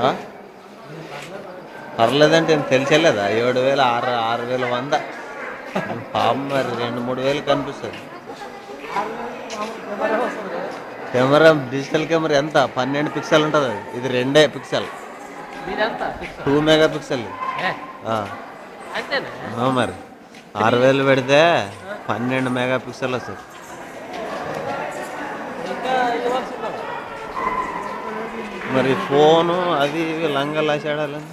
ఆ? పర్లేదంటే ఏం తెలిసేలేదా 7,000 6,100 పాపం మరి 2-3 వేలు కనిపిస్తుంది. కెమెరా డిజిటల్ కెమెరా ఎంత 12 పిక్సెల్ ఉంటుంది, అది ఇది 2 పిక్సెల్, 2 మెగా పిక్సెల్. మరి 6,000 పెడితే 12 మెగా పిక్సెల్ వస్తుంది. మరి ఫోను అది ఇవి లంగ లాచాడాలని